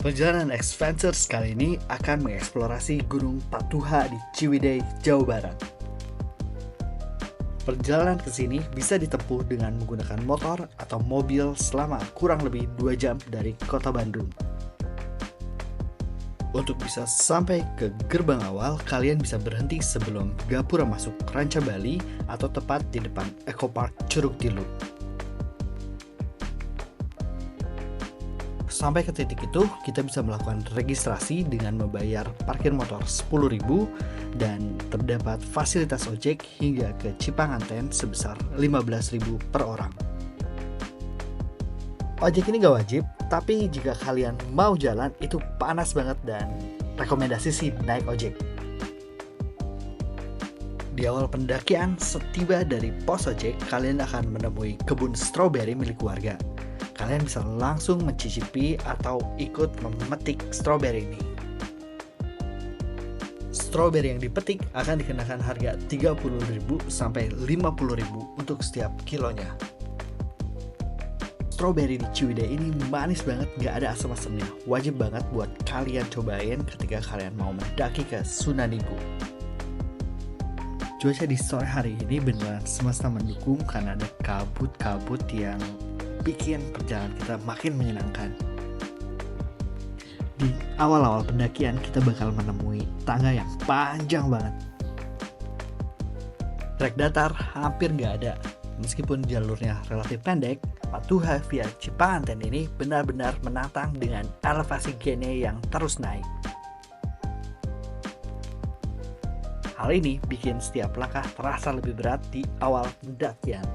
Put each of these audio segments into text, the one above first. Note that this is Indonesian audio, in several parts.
Perjalanan Adventures kali ini akan mengeksplorasi Gunung Patuha di Ciwidey, Jawa Barat. Perjalanan ke sini bisa ditempuh dengan menggunakan motor atau mobil selama kurang lebih 2 jam dari kota Bandung. Untuk bisa sampai ke gerbang awal, kalian bisa berhenti sebelum gapura masuk Ranca Bali atau tepat di depan Eco Park Curug Tilu. Sampai ke titik itu, kita bisa melakukan registrasi dengan membayar parkir motor 10.000 dan terdapat fasilitas ojek hingga ke Cipanganten sebesar 15.000 per orang. Ojek ini gak wajib, tapi jika kalian mau jalan itu panas banget dan rekomendasi sih naik ojek. Di awal pendakian, setiba dari pos ojek, kalian akan menemui kebun stroberi milik warga. Kalian bisa langsung mencicipi atau ikut memetik stroberi ini. Stroberi yang dipetik akan dikenakan harga 30.000 sampai 50.000 untuk setiap kilonya. Stroberi di Ciwidey ini manis banget, gak ada asam-asamnya. Wajib banget buat kalian cobain ketika kalian mau mendaki ke Sunan Ibu. Cuaca di sore hari ini beneran semesta mendukung karena ada kabut-kabut yang bikin perjalanan kita makin menyenangkan. Di awal-awal pendakian kita bakal menemui tangga yang panjang banget. Trek datar hampir gak ada. Meskipun jalurnya relatif pendek, Patuha via Cipanganten ini benar-benar menantang dengan elevasi gennya yang terus naik. Hal ini bikin setiap langkah terasa lebih berat di awal pendakian.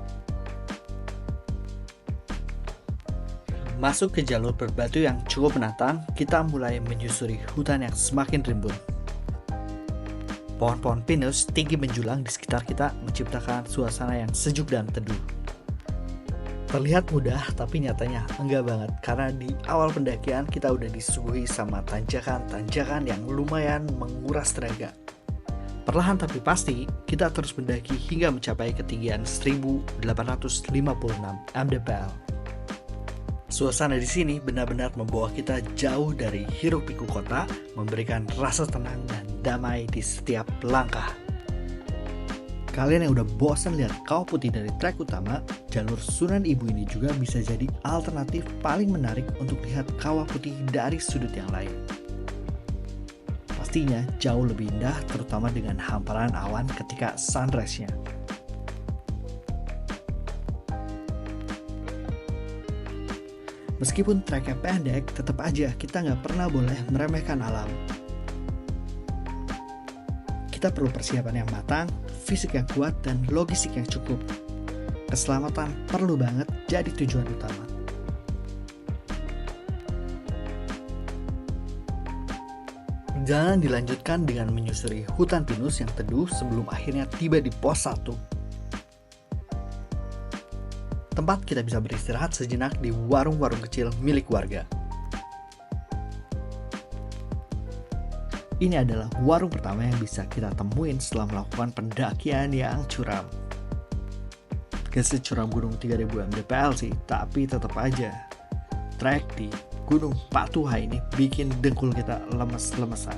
Masuk ke jalur berbatu yang cukup menantang, kita mulai menyusuri hutan yang semakin rimbun. Pohon-pohon pinus tinggi menjulang di sekitar kita menciptakan suasana yang sejuk dan teduh. Terlihat mudah, tapi nyatanya enggak banget, karena di awal pendakian kita udah disuguhi sama tanjakan-tanjakan yang lumayan menguras tenaga. Perlahan tapi pasti, kita terus mendaki hingga mencapai ketinggian 1856 mdpl. Suasana di sini benar-benar membawa kita jauh dari hiruk-pikuk kota, memberikan rasa tenang dan damai di setiap langkah. Kalian yang udah bosan lihat kawah putih dari trek utama, jalur Sunan Ibu ini juga bisa jadi alternatif paling menarik untuk lihat kawah putih dari sudut yang lain. Pastinya jauh lebih indah, terutama dengan hamparan awan ketika sunrise-nya. Meskipun treknya pendek, tetap aja kita nggak pernah boleh meremehkan alam. Kita perlu persiapan yang matang, fisik yang kuat, dan logistik yang cukup. Keselamatan perlu banget jadi tujuan utama. Perjalanan dilanjutkan dengan menyusuri hutan pinus yang teduh sebelum akhirnya tiba di pos 1. Tempat kita bisa beristirahat sejenak di warung-warung kecil milik warga. Ini adalah warung pertama yang bisa kita temuin setelah melakukan pendakian yang curam. Gak securam Gunung 3000 mdpl sih, tapi tetap aja trek di Gunung Patuha ini bikin dengkul kita lemes-lemesan.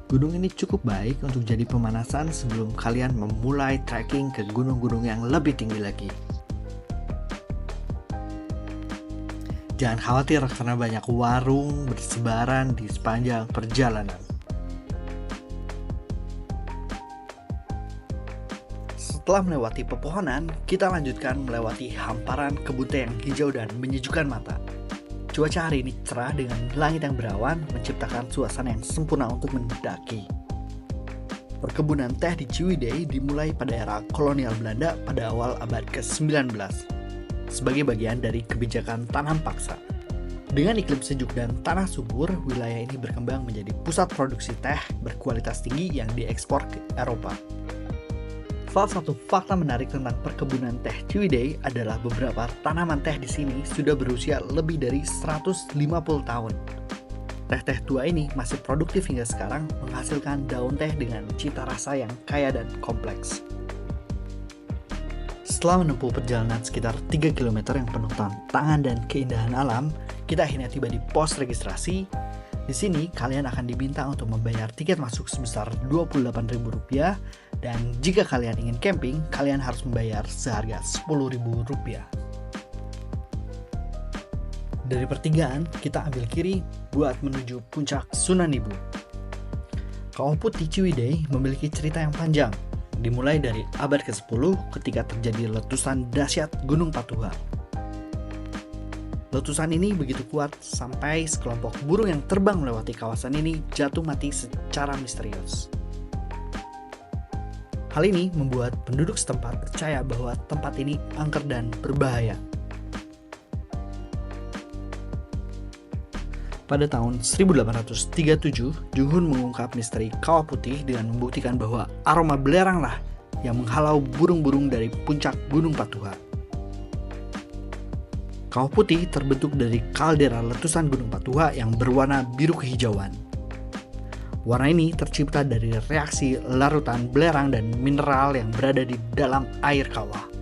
Gunung ini cukup baik untuk jadi pemanasan sebelum kalian memulai trekking ke gunung-gunung yang lebih tinggi lagi. Jangan khawatir karena banyak warung bersebaran di sepanjang perjalanan. Setelah melewati pepohonan, kita lanjutkan melewati hamparan kebun teh yang hijau dan menyejukkan mata. Cuaca hari ini cerah dengan langit yang berawan, menciptakan suasana yang sempurna untuk mendaki. Perkebunan teh di Ciwidey dimulai pada era kolonial Belanda pada awal abad ke-19, sebagai bagian dari kebijakan tanam paksa. Dengan iklim sejuk dan tanah subur, wilayah ini berkembang menjadi pusat produksi teh berkualitas tinggi yang diekspor ke Eropa. Salah satu fakta menarik tentang perkebunan teh Ciwidey adalah beberapa tanaman teh di sini sudah berusia lebih dari 150 tahun. Teh-teh tua ini masih produktif hingga sekarang, menghasilkan daun teh dengan cita rasa yang kaya dan kompleks. Setelah menempuh perjalanan sekitar 3 km yang penuh tantangan dan keindahan alam, kita akhirnya tiba di pos registrasi. Di sini kalian akan diminta untuk membayar tiket masuk sebesar Rp28.000 dan jika kalian ingin camping, kalian harus membayar seharga Rp10.000. Dari pertigaan, kita ambil kiri buat menuju puncak Sunan Ibu. Kawah Putih Ciwidey memiliki cerita yang panjang, dimulai dari abad ke-10 ketika terjadi letusan dahsyat Gunung Patuha. Letusan ini begitu kuat sampai sekelompok burung yang terbang melewati kawasan ini jatuh mati secara misterius. Hal ini membuat penduduk setempat percaya bahwa tempat ini angker dan berbahaya. Pada tahun 1837, Junghun mengungkap misteri Kawah Putih dengan membuktikan bahwa aroma beleranglah yang menghalau burung-burung dari puncak Gunung Patuha. Kawah Putih terbentuk dari kaldera letusan Gunung Patuha yang berwarna biru kehijauan. Warna ini tercipta dari reaksi larutan belerang dan mineral yang berada di dalam air kawah.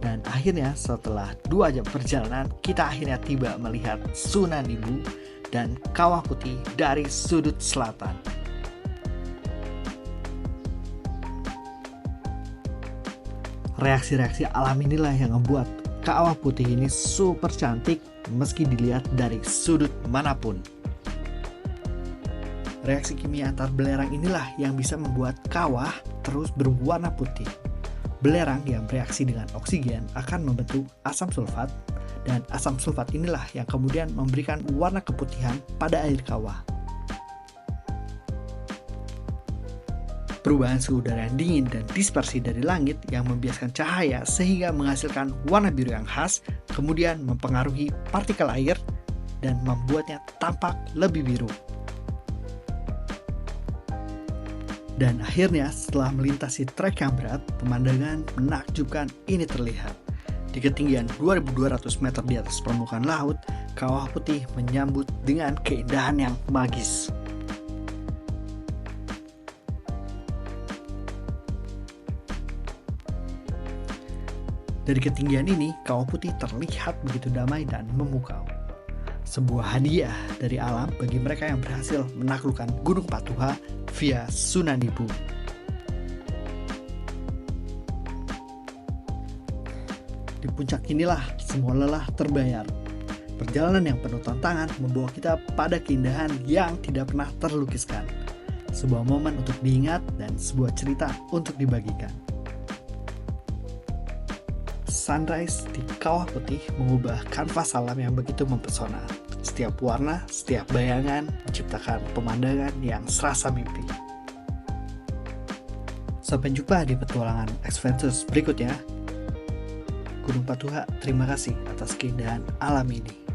Dan akhirnya setelah 2 jam perjalanan, kita akhirnya tiba melihat Sunan Ibu dan Kawah Putih dari sudut selatan. Reaksi-reaksi alam inilah yang membuat Kawah Putih ini super cantik meski dilihat dari sudut manapun. Reaksi kimia antar belerang inilah yang bisa membuat kawah terus berwarna putih. Belerang yang bereaksi dengan oksigen akan membentuk asam sulfat, dan asam sulfat inilah yang kemudian memberikan warna keputihan pada air kawah. Perubahan suhu udara yang dingin dan dispersi dari langit yang membiaskan cahaya sehingga menghasilkan warna biru yang khas, kemudian mempengaruhi partikel air dan membuatnya tampak lebih biru. Dan akhirnya setelah melintasi trek yang berat, pemandangan menakjubkan ini terlihat. Di ketinggian 2.200 meter di atas permukaan laut, Kawah Putih menyambut dengan keindahan yang magis. Dari ketinggian ini, Kawah Putih terlihat begitu damai dan memukau. Sebuah hadiah dari alam bagi mereka yang berhasil menaklukkan Gunung Patuha via Sunan Ibu. Di puncak inilah semua lelah terbayar. Perjalanan yang penuh tantangan membawa kita pada keindahan yang tidak pernah terlukiskan. Sebuah momen untuk diingat dan sebuah cerita untuk dibagikan. Sunrise di Kawah Putih mengubah kanvas alam yang begitu mempesona. Setiap warna, setiap bayangan menciptakan pemandangan yang serasa mimpi. Sampai jumpa di petualangan Adventures berikutnya. Gunung Patuha, terima kasih atas keindahan alam ini.